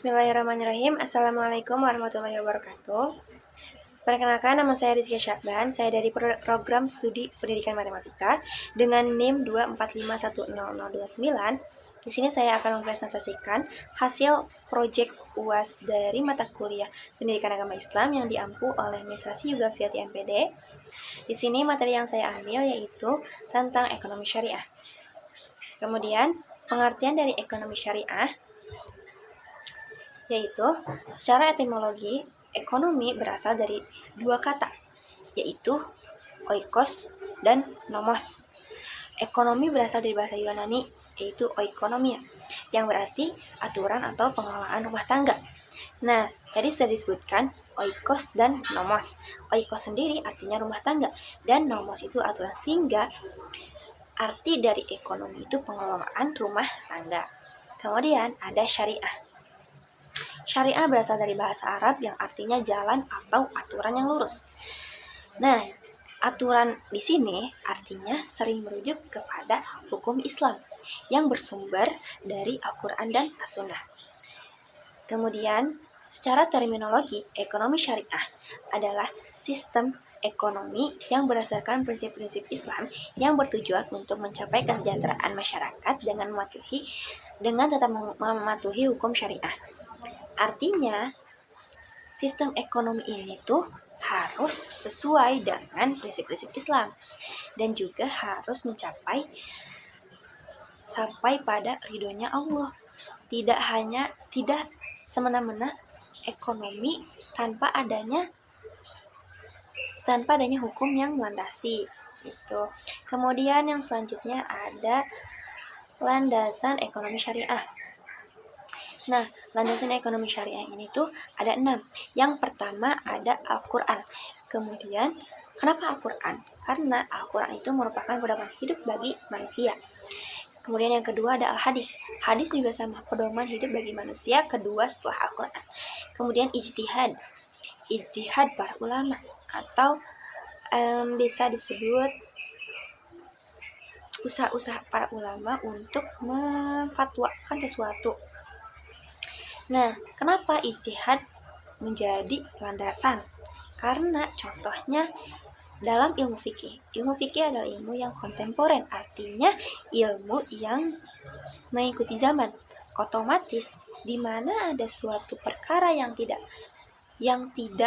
Bismillahirrahmanirrahim. Assalamualaikum warahmatullahi wabarakatuh. Perkenalkan, nama saya Rizky Syakban. Saya dari program Studi Pendidikan Matematika dengan NIM 245100029. Di sini saya akan mempresentasikan hasil proyek UAS dari mata kuliah Pendidikan Agama Islam yang diampu oleh Administrasi Yugaviati MPD. Di sini materi yang saya ambil yaitu tentang ekonomi syariah. Kemudian, pengertian dari ekonomi syariah yaitu secara etimologi ekonomi berasal dari dua kata, yaitu oikos dan nomos. Ekonomi berasal dari bahasa Yunani, yaitu oikonomia, yang berarti aturan atau pengelolaan rumah tangga. Nah, tadi sudah disebutkan oikos dan nomos. Oikos sendiri artinya rumah tangga, dan nomos itu aturan, sehingga arti dari ekonomi itu pengelolaan rumah tangga. Kemudian ada syariah. Syariah berasal dari bahasa Arab yang artinya jalan atau aturan yang lurus. Nah, aturan di sini artinya sering merujuk kepada hukum Islam yang bersumber dari Al-Quran dan As-Sunnah. Kemudian, secara terminologi, ekonomi syariah adalah sistem ekonomi yang berdasarkan prinsip-prinsip Islam yang bertujuan untuk mencapai kesejahteraan masyarakat dengan tetap mematuhi hukum syariah. Artinya, sistem ekonomi ini tuh harus sesuai dengan prinsip-prinsip Islam dan juga harus sampai pada ridhonya Allah. Tidak semena-mena ekonomi tanpa adanya hukum yang melandasi itu. Kemudian yang selanjutnya ada landasan ekonomi syariah. Nah, landasan ekonomi syariah ini tuh ada 6. Yang pertama ada Al-Quran. Kemudian, kenapa Al-Quran? Karena Al-Quran itu merupakan pedoman hidup bagi manusia. Kemudian yang kedua ada Al-Hadis. Hadis juga sama, pedoman hidup bagi manusia kedua setelah Al-Quran. Kemudian ijtihad para ulama, atau bisa disebut usaha-usaha para ulama untuk memfatwakan sesuatu. Nah, kenapa ijtihad menjadi landasan? Karena contohnya dalam ilmu fikih. Ilmu fikih adalah ilmu yang kontemporer, artinya ilmu yang mengikuti zaman. Otomatis di mana ada suatu perkara yang tidak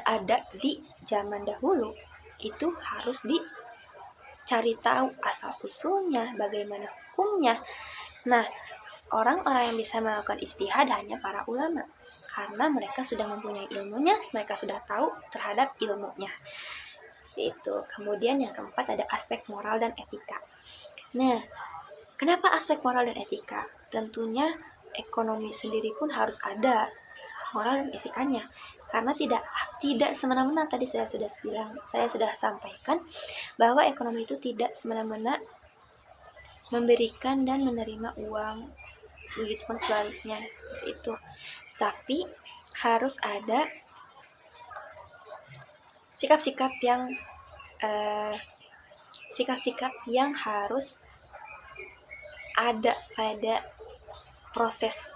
ada di zaman dahulu, itu harus dicari tahu asal usulnya, bagaimana hukumnya. Nah, orang-orang yang bisa melakukan ijtihad hanya para ulama, karena mereka sudah mempunyai ilmunya, mereka sudah tahu terhadap ilmunya. Itu. Kemudian yang keempat ada aspek moral dan etika. Nah, kenapa aspek moral dan etika? Tentunya ekonomi sendiri pun harus ada moral dan etikanya, karena tidak semena-mena. Tadi saya sudah sampaikan bahwa ekonomi itu tidak semena-mena memberikan dan menerima uang, begitupun sebaliknya, seperti itu. Tapi harus ada sikap-sikap yang harus ada pada proses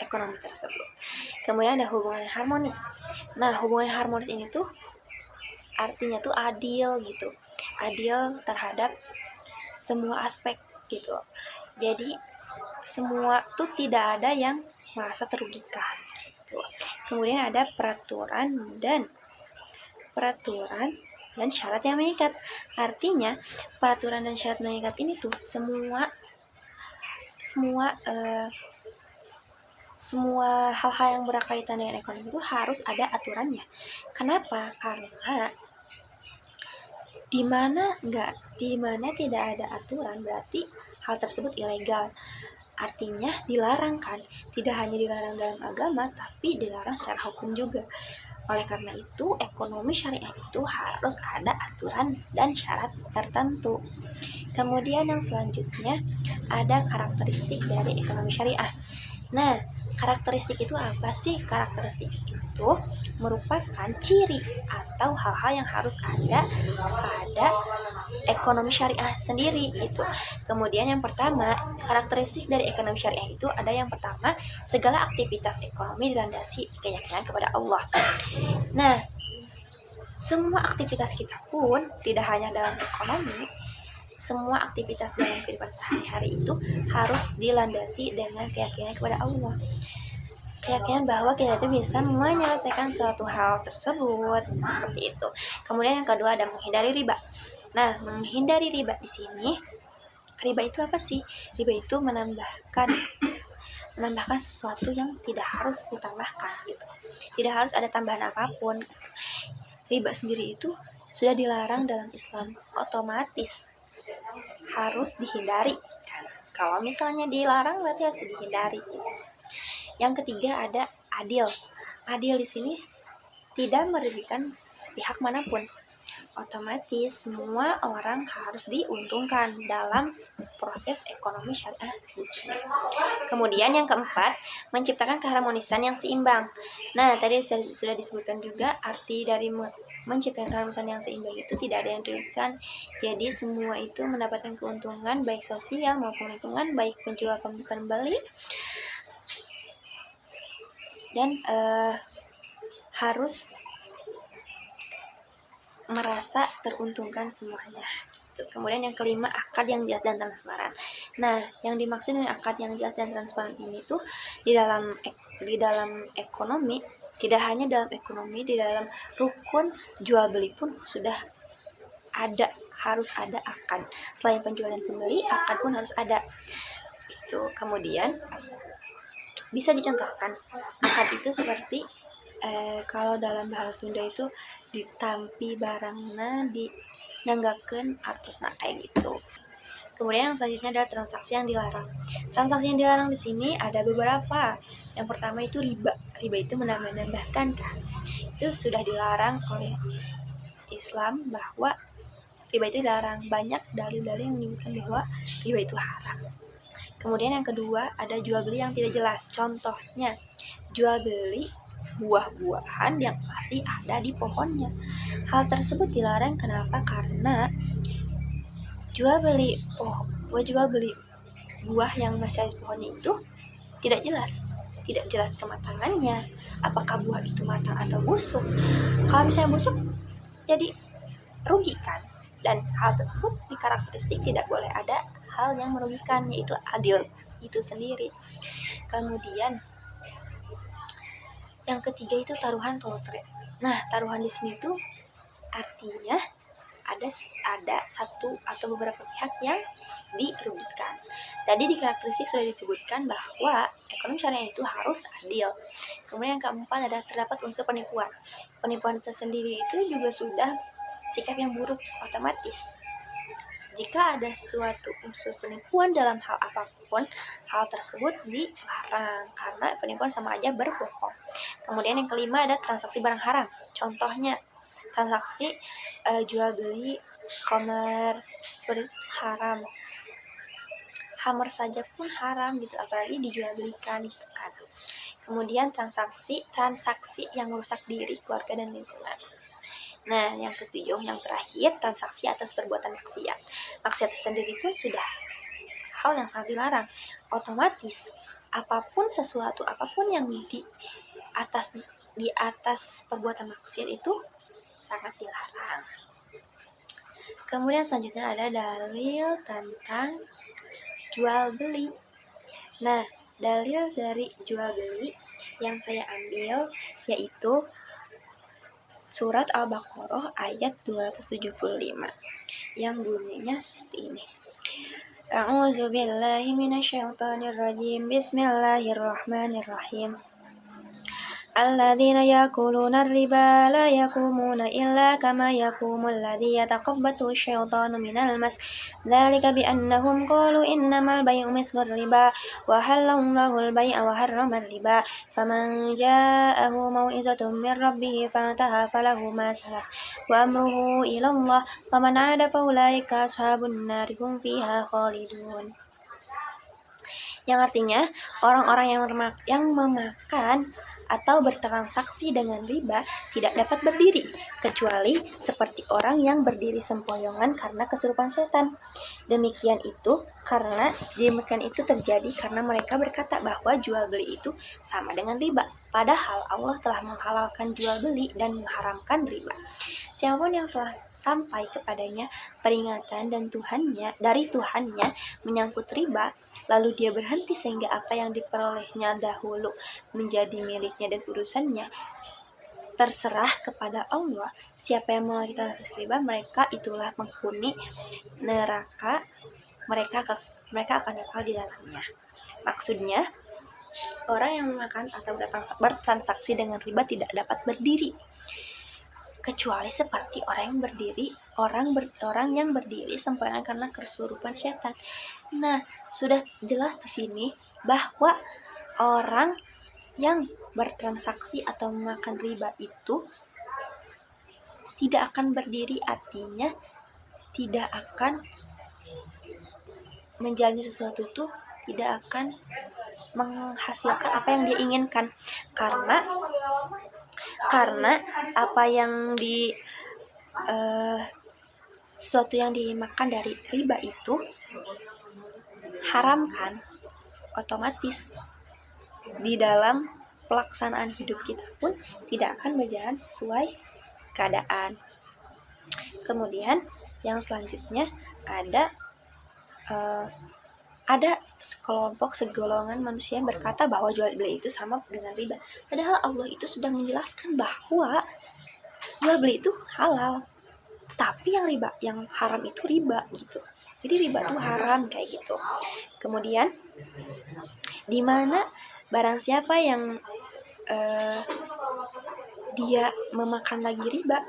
ekonomi tersebut. Kemudian ada hubungan harmonis. Nah, hubungan harmonis ini tuh artinya tuh adil gitu. Adil terhadap semua aspek gitu. Jadi semua tuh tidak ada yang merasa terugikan gitu. Kemudian ada peraturan dan syarat yang mengikat. Artinya peraturan dan syarat mengikat ini tuh semua hal-hal yang berkaitan dengan ekonomi itu harus ada aturannya. Kenapa? Karena di mana tidak ada aturan berarti hal tersebut ilegal. Artinya dilarang kan? Tidak hanya dilarang dalam agama, tapi dilarang secara hukum juga. Oleh karena itu, ekonomi syariah itu harus ada aturan dan syarat tertentu. Kemudian yang selanjutnya ada karakteristik dari ekonomi syariah. Nah, karakteristik itu apa sih? Karakteristik itu merupakan ciri atau hal-hal yang harus ada pada ekonomi syariah sendiri gitu. Kemudian yang pertama, karakteristik dari ekonomi syariah itu ada yang pertama, segala aktivitas ekonomi dilandasi keyakinan kepada Allah. Nah, semua aktivitas kita pun tidak hanya dalam ekonomi, semua aktivitas dalam kehidupan sehari-hari itu harus dilandasi dengan keyakinan kepada Allah. Keyakinan bahwa kita itu bisa menyelesaikan suatu hal tersebut seperti itu. Kemudian yang kedua ada menghindari riba. Nah, menghindari riba di sini, riba itu apa sih? Riba itu menambahkan sesuatu yang tidak harus ditambahkan gitu. Tidak harus ada tambahan apapun. Riba sendiri itu sudah dilarang dalam Islam, otomatis harus dihindari. Kalau misalnya dilarang berarti harus dihindari gitu. Yang ketiga ada adil. Adil di sini tidak merugikan pihak manapun. Otomatis semua orang harus diuntungkan dalam proses ekonomi syariah di sini. Kemudian yang keempat, menciptakan keharmonisan yang seimbang. Nah, tadi sudah disebutkan juga arti dari menciptakan keharmonisan yang seimbang itu tidak ada yang dirugikan. Jadi semua itu mendapatkan keuntungan baik sosial maupun lingkungan, baik penjual pembeli, dan harus merasa teruntungkan semuanya. Kemudian yang kelima, akad yang jelas dan transparan. Nah, yang dimaksud dengan akad yang jelas dan transparan ini tuh di dalam ekonomi, tidak hanya dalam ekonomi, di dalam rukun jual beli pun sudah ada, harus ada akad. Selain penjual dan pembeli, akad pun harus ada. Itu kemudian bisa dicontohkan. Akad itu seperti kalau dalam bahasa Sunda itu ditampi barangna dinanggakeun artosna kayak gitu. Kemudian yang selanjutnya adalah transaksi yang dilarang. Transaksi yang dilarang di sini ada beberapa. Yang pertama itu riba. Riba itu menambah-nambahkan kan. Itu sudah dilarang oleh Islam bahwa riba itu dilarang. Banyak dalil-dalil yang menyebutkan bahwa riba itu haram. Kemudian yang kedua ada jual beli yang tidak jelas. Contohnya jual beli buah-buahan yang masih ada di pohonnya. Hal tersebut dilarang kenapa? Karena jual beli buah yang masih ada di pohonnya itu tidak jelas kematangannya, apakah buah itu matang atau busuk. Kalau misalnya busuk, jadi rugi kan. Dan hal tersebut di karakteristik tidak boleh ada hal yang merugikan, yaitu adil itu sendiri. Kemudian yang ketiga itu taruhan atau lotre. Nah, taruhan di sini tuh artinya ada satu atau beberapa pihak yang dirugikan. Tadi di karakteristik sudah disebutkan bahwa ekonomi syariah itu harus adil. Kemudian yang keempat ada terdapat unsur penipuan. Penipuan tersendiri itu juga sudah sikap yang buruk otomatis. Jika ada suatu unsur penipuan dalam hal apapun, hal tersebut dilarang karena penipuan sama aja berbohong. Kemudian yang kelima ada transaksi barang haram. Contohnya transaksi jual beli komer seperti itu haram. Hammer saja pun haram gitu, apalagi dijual belikan gitu kan. Kemudian transaksi yang merusak diri, keluarga, dan lingkungan. Nah, yang ketujuh, yang terakhir, transaksi atas perbuatan maksiat. Maksiat tersendiri pun sudah hal yang sangat dilarang. Otomatis, sesuatu apapun yang di atas perbuatan maksiat itu sangat dilarang. Kemudian selanjutnya ada dalil tentang jual beli. Nah, dalil dari jual beli yang saya ambil yaitu Surat Al-Baqarah ayat 275 yang bunyinya seperti ini. A'udzu billahi minasyaitonir rajim. Bismillahirrahmanirrahim. Alladzina yakuluna riba la yakumuna illa kama yakumu alladzi yataqabbathu asyaitanu minal mas. Dzalika biannahum qalu innamal bay'u mithlur riba wa halallahu al-bay'a wa harrama riba. Faman ja'ahu mau'izatun min rabbih fantaha falahu ma salaf wa amruhu ila Allah wa man 'ada fa ulaika ashabun nar hum fiha khalidun. Yang artinya orang-orang yang memakan atau bertransaksi dengan riba tidak dapat berdiri, kecuali seperti orang yang berdiri sempoyongan karena kesurupan setan. Demikian itu terjadi karena mereka berkata bahwa jual beli itu sama dengan riba. Padahal Allah telah menghalalkan jual beli dan mengharamkan riba. Siapapun yang telah sampai kepadanya peringatan dari Tuhannya menyangkut riba, lalu dia berhenti sehingga apa yang diperolehnya dahulu menjadi miliknya dan urusannya terserah kepada Allah. Siapa yang mengulangi transaksi riba, mereka itulah penghuni neraka. Mereka akan kekal di dalamnya. Maksudnya, orang yang memakan atau bertransaksi dengan riba tidak dapat berdiri, kecuali seperti orang yang berdiri sempoyongan karena kesurupan setan. Nah, sudah jelas di sini bahwa orang yang bertransaksi atau memakan riba itu tidak akan berdiri, artinya tidak akan menjalani sesuatu itu, tidak akan menghasilkan apa yang dia inginkan, karena apa yang sesuatu yang dimakan dari riba itu haram kan, otomatis di dalam pelaksanaan hidup kita pun tidak akan berjalan sesuai keadaan. Kemudian yang selanjutnya ada segolongan manusia yang berkata bahwa jual beli itu sama dengan riba. Padahal Allah itu sudah menjelaskan bahwa jual beli itu halal, tapi yang haram itu riba gitu. Jadi riba itu haram kayak gitu. Kemudian di mana barang siapa yang dia memakan lagi riba,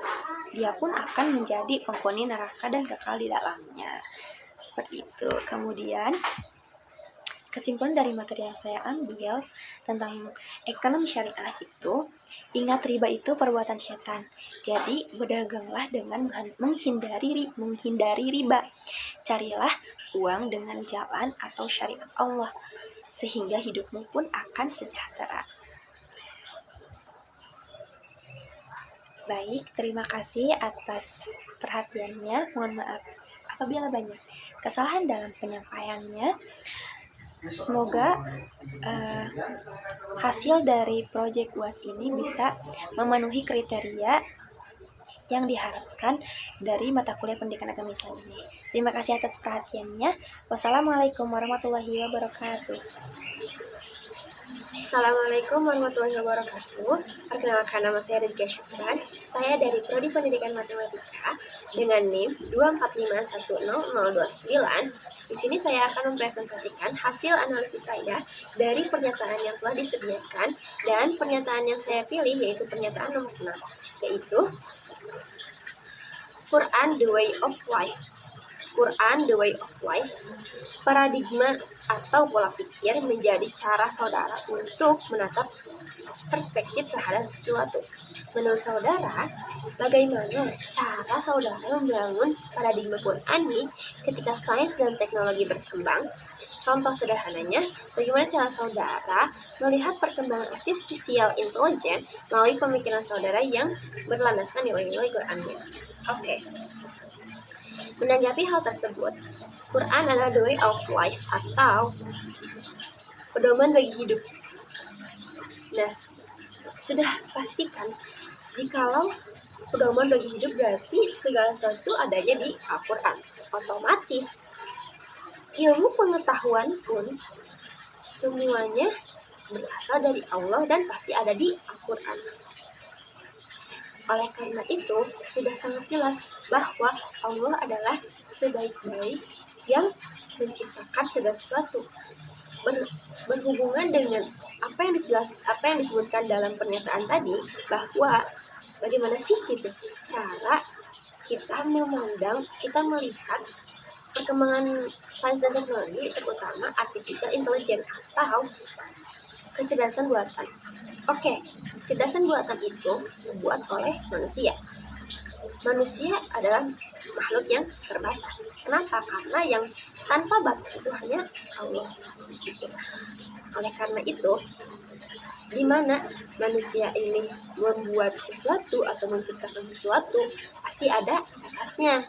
dia pun akan menjadi penghuni neraka dan kekal di dalamnya. Seperti itu. Kemudian kesimpulan dari materi yang saya ambil tentang ekonomi syariah itu, ingat riba itu perbuatan setan. Jadi berdaganglah dengan menghindari riba. Carilah uang dengan jalan atau syariat Allah, sehingga hidupmu pun akan sejahtera. Baik, terima kasih atas perhatiannya. Mohon maaf apabila banyak kesalahan dalam penyampaiannya. Semoga hasil dari proyek UAS ini bisa memenuhi kriteria yang diharapkan dari mata kuliah pendidikan agama Islam ini. Terima kasih atas perhatiannya. Wassalamualaikum warahmatullahi wabarakatuh. Assalamualaikum warahmatullahi wabarakatuh. Perkenalkan, nama saya Rizky Syafran. Saya dari Prodi Pendidikan Matematika dengan NIM 245100029. Di sini saya akan mempresentasikan hasil analisis saya dari pernyataan yang telah disediakan, dan pernyataan yang saya pilih yaitu pernyataan nomor 6, yaitu Quran the way of life. Quran the way of life, paradigma atau pola pikir menjadi cara saudara untuk menatap perspektif terhadap sesuatu. Menurut saudara, bagaimana cara saudara membangun paradigma Qurani ketika sains dan teknologi berkembang? Contoh sederhananya, bagaimana cara saudara melihat perkembangan artificial intelligence melalui pemikiran saudara yang berlandaskan nilai-nilai Qur'annya. Oke. Menanggapi hal tersebut, Quran adalah the way of life atau pedoman bagi hidup. Nah, sudah pastikan jikalau pedoman bagi hidup berarti segala sesuatu adanya di Al-Quran. Otomatis ilmu pengetahuan pun semuanya berasal dari Allah dan pasti ada di Al-Quran. Oleh karena itu, sudah sangat jelas bahwa Allah adalah sebaik-baik yang menciptakan segala sesuatu. Berhubungan dengan apa yang disebutkan dalam pernyataan tadi, bahwa bagaimana sih gitu cara kita melihat perkembangan sains dan teknologi, terutama artificial intelligence atau kecerdasan buatan. Oke, kecerdasan buatan itu dibuat oleh manusia. Manusia adalah makhluk yang terbatas. Kenapa? Karena yang tanpa batas itu hanya Allah. Oleh karena itu, di mana manusia ini membuat sesuatu atau menciptakan sesuatu pasti ada batasnya,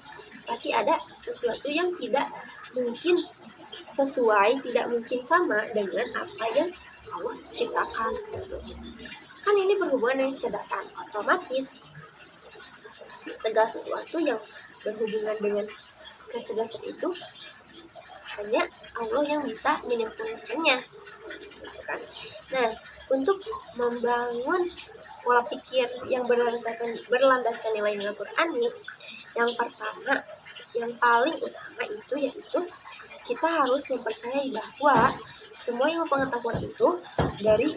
pasti ada sesuatu yang tidak mungkin sesuai, tidak mungkin sama dengan apa yang Allah ciptakan gitu. Kan ini berhubungan dengan kecerdasan, otomatis segala sesuatu yang berhubungan dengan kecerdasan itu hanya Allah yang bisa menyempurnakannya gitu kan. Nah, untuk membangun pola pikir yang berlandaskan nilai-nilai Al-Qur'an ini, yang pertama, yang paling utama itu yaitu kita harus mempercayai bahwa semua ilmu pengetahuan itu dari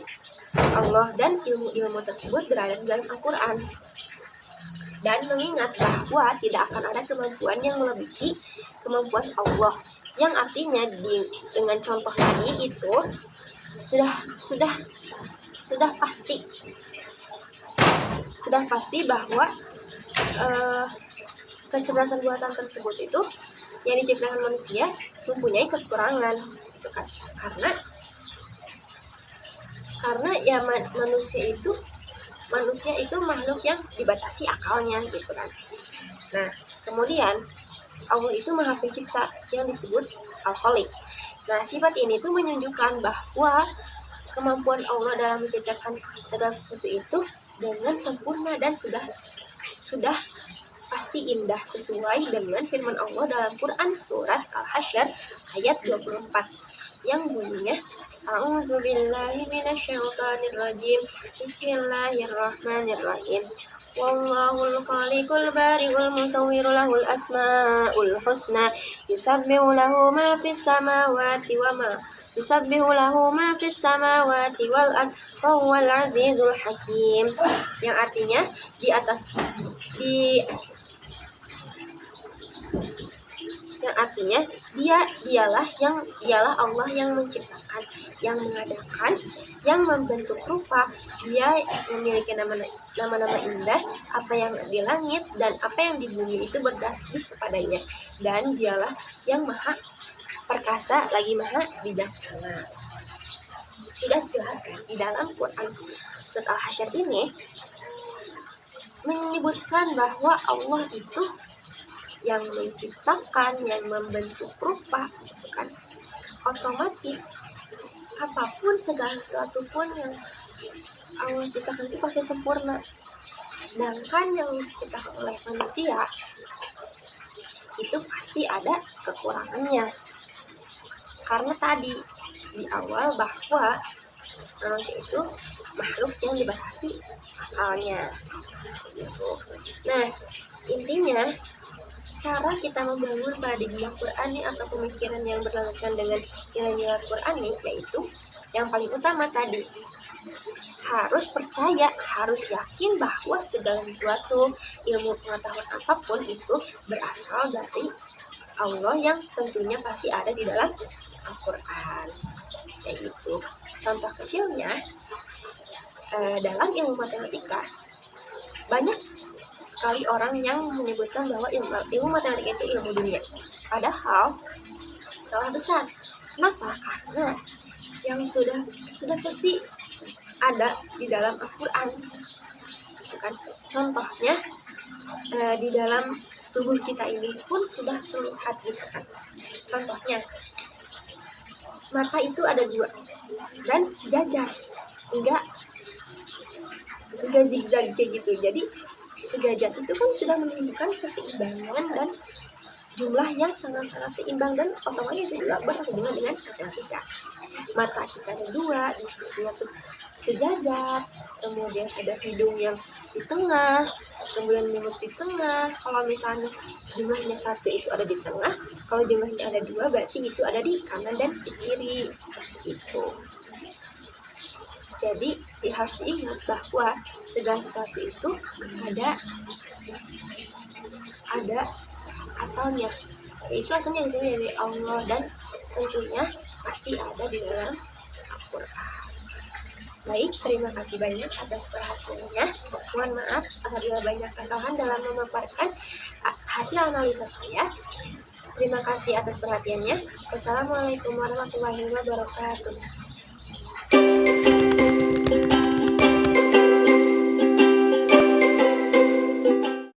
Allah dan ilmu-ilmu tersebut berada di dalam Al-Quran, dan mengingat bahwa tidak akan ada kemampuan yang melebihi kemampuan Allah, yang artinya dengan contoh tadi itu sudah pasti bahwa kecerdasan buatan tersebut itu yang diciptakan manusia mempunyai kekurangan gitu kan. Karena ya manusia itu makhluk yang dibatasi akalnya gitu kan. Nah, kemudian Allah itu Maha Pencipta yang disebut Al-Khaliq. Nah, sifat ini tuh menunjukkan bahwa kemampuan Allah dalam menciptakan segala sesuatu itu dengan sempurna dan sudah pasti indah, sesuai dengan firman Allah dalam Quran surat Al-Hasyr ayat 24 yang bunyinya A'udzubillahi minasyaitonirrajim. Bismillahirrahmanirrahim. Wallahul khaliqul bari'ul musawwiru lahul asmaul husna yusabbihu lahu ma fis samawati wal ard wa huwal azizul hakim. Yang artinya dialah Allah yang menciptakan, yang mengadakan, yang membentuk rupa. Dia memiliki nama-nama indah, apa yang di langit dan apa yang di bumi itu bertasbih kepadanya, dan dialah yang maha perkasa lagi maha bijaksana. Sudah dijelaskan di dalam Quran surat Al-Hasyr ini menyebutkan bahwa Allah itu yang menciptakan, yang membentuk rupa gitu kan. Otomatis apapun, segala sesuatu pun yang Allah ciptakan itu pasti sempurna. Sedangkan yang diciptakan oleh manusia itu pasti ada kekurangannya. Karena tadi di awal bahwa manusia itu makhluk yang dibatasi akalnya gitu. Nah, intinya cara kita membangun paradigma Qur'ani atau pemikiran yang berlandaskan dengan nilai-nilai Qur'ani yaitu yang paling utama tadi, harus percaya, harus yakin bahwa segala sesuatu ilmu pengetahuan apapun itu berasal dari Allah yang tentunya pasti ada di dalam Al-Quran. Yaitu contoh kecilnya dalam ilmu matematika, banyak sekali orang yang menyebutkan bahwa ilmu matematika itu ilmu dunia, padahal salah besar. Kenapa? Karena yang sudah pasti ada di dalam Al-Quran, kan? Contohnya di dalam tubuh kita ini pun sudah terlihat gitu kan. Contohnya mata itu ada dua dan sejajar, enggak zigzag kayak gitu. Jadi sejajar itu kan sudah menunjukkan keseimbangan dan jumlah yang sangat-sangat seimbang, dan otomatis itu juga berhubungan dengan matematika. Mata kita ada dua, hidungnya tuh sejajar, kemudian ada hidung yang di tengah, kemudian mulut di tengah. Kalau misalnya jumlahnya satu itu ada di tengah, kalau jumlahnya ada dua berarti itu ada di kanan dan di kiri itu. Jadi harus diingat bahwa segala sesuatu itu ada asalnya, yaitu asalnya di sini dari Allah, dan tentunya pasti ada di dalam Al-Quran. Baik, terima kasih banyak atas perhatiannya. Mohon maaf apabila banyak kesalahan dalam memaparkan hasil analisa saya. Terima kasih atas perhatiannya. Wassalamualaikum warahmatullahi wabarakatuh.